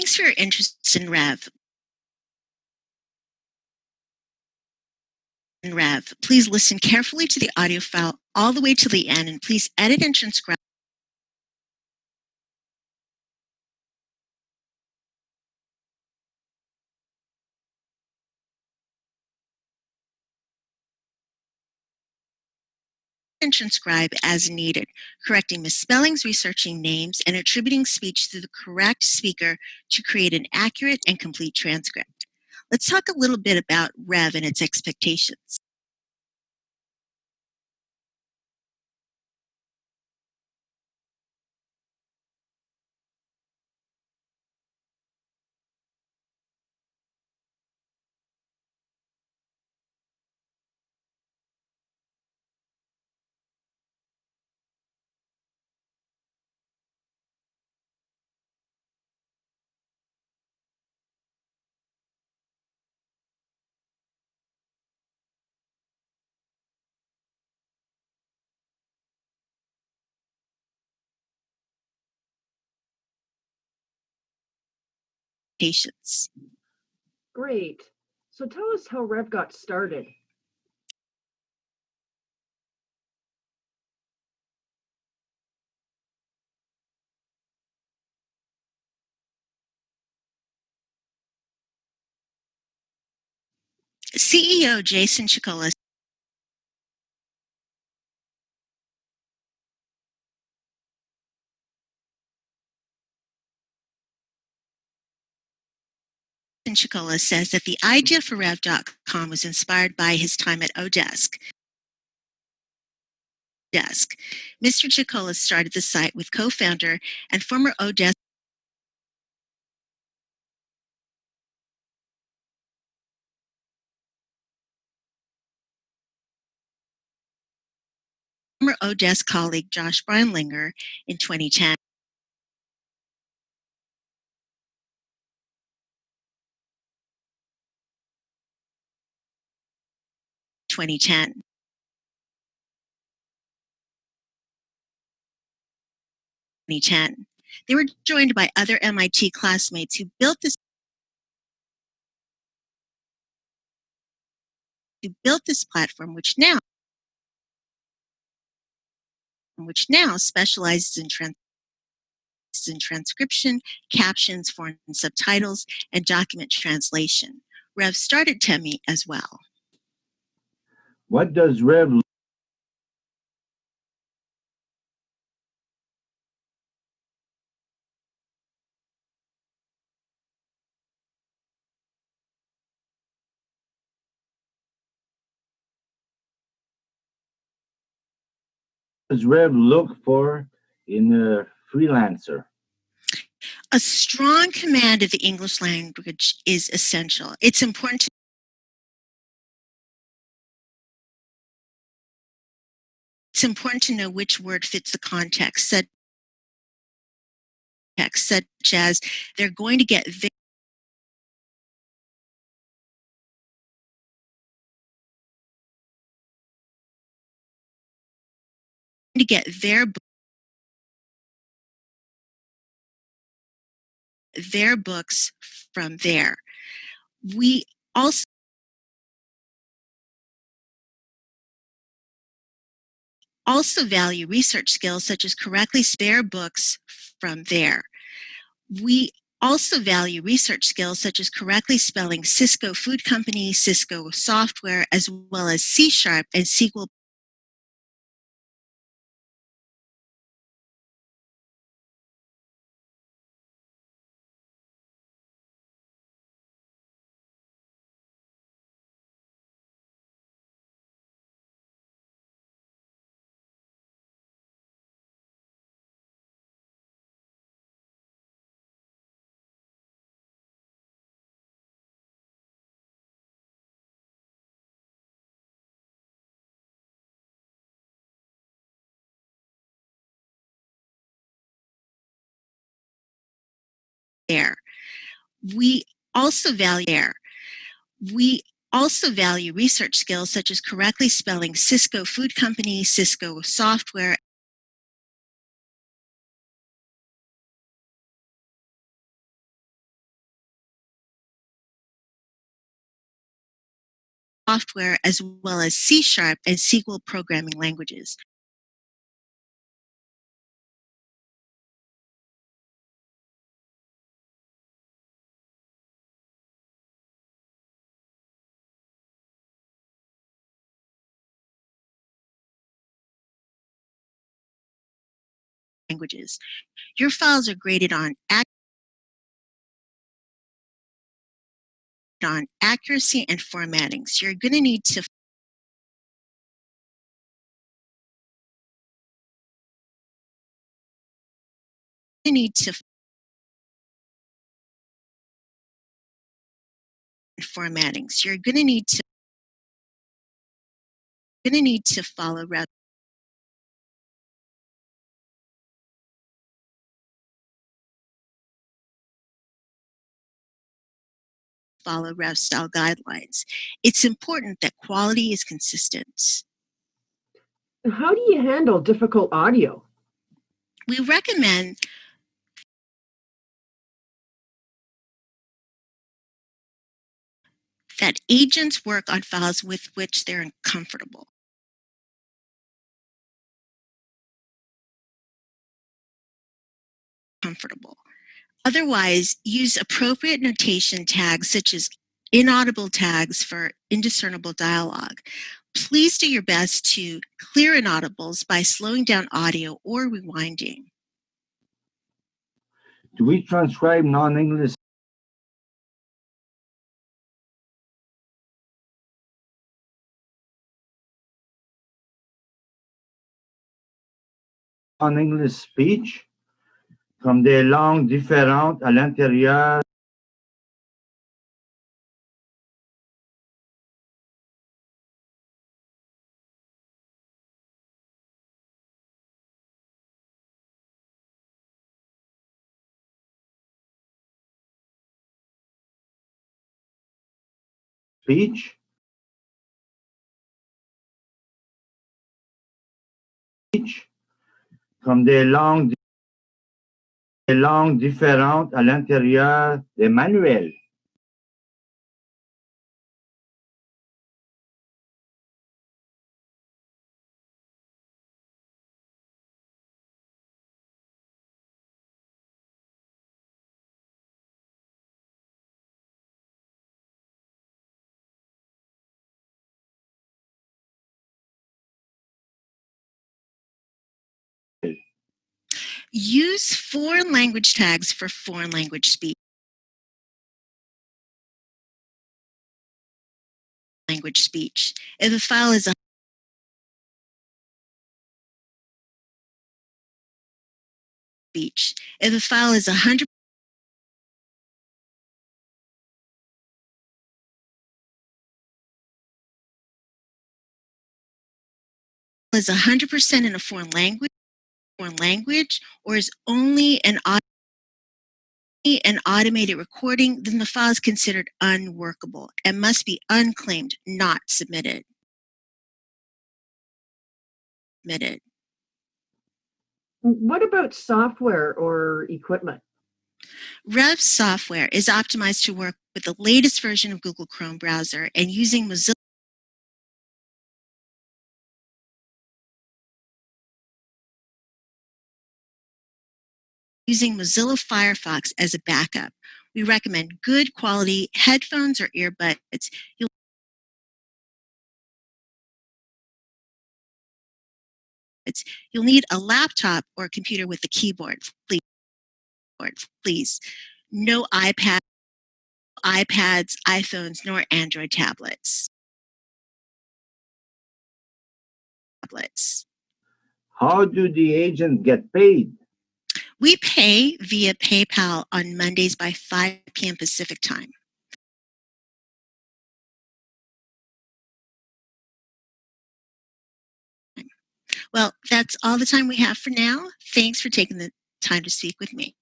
Thanks for your interest in Rev. Please listen carefully to the audio file all the way to the end, and please edit and transcribe as needed, correcting misspellings, researching names, and attributing speech to the correct speaker to create an accurate and complete transcript. Let's talk a little bit about Rev and its expectations. Great. So tell us how Rev got started. CEO Jason Chicola says that the idea for Rev.com was inspired by his time at Odesk. Mr. Chicola started the site with co-founder and former Odesk colleague Josh Breinlinger in 2010. They were joined by other MIT classmates who built this platform, which now specializes in transcription, captions, foreign subtitles, and document translation. Rev started Temi as well. What does Rev look for in a freelancer? A strong command of the English language is essential. It's important to know which word fits the context, such as they're going to get their books from there. We also value research skills such as correctly spelling books from there. We also value research skills such as correctly spelling Cisco Food Company, Cisco Software, as well as C# and SQL. We also value research skills such as correctly spelling Cisco Food Company, Cisco Software, software as well as C# and SQL programming languages. Your files are graded on accuracy and formatting. So you're going to need to formatting. So you're going to need to follow Rev style guidelines. It's important that quality is consistent. How do you handle difficult audio? We recommend that agents work on files with which they're comfortable. Otherwise, use appropriate notation tags such as inaudible tags for indiscernible dialogue. Please do your best to clear inaudibles by slowing down audio or rewinding. Do we transcribe non-English speech comme des langues différentes à l'intérieur speech comme des langues différentes à l'intérieur des manuels. Use foreign language tags for foreign language speech. If the file is If the file is 100% in a foreign language, or is only an automated recording, then the file is considered unworkable and must be unclaimed, not submitted. What about software or equipment? Rev software is optimized to work with the latest version of Google Chrome browser and using Mozilla Firefox as a backup. We recommend good quality headphones or earbuds. You'll need a laptop or a computer with a keyboard, please. No iPads, iPhones, nor Android tablets. How do the agents get paid? We pay via PayPal on Mondays by 5 p.m. Pacific time. Well, that's all the time we have for now. Thanks for taking the time to speak with me.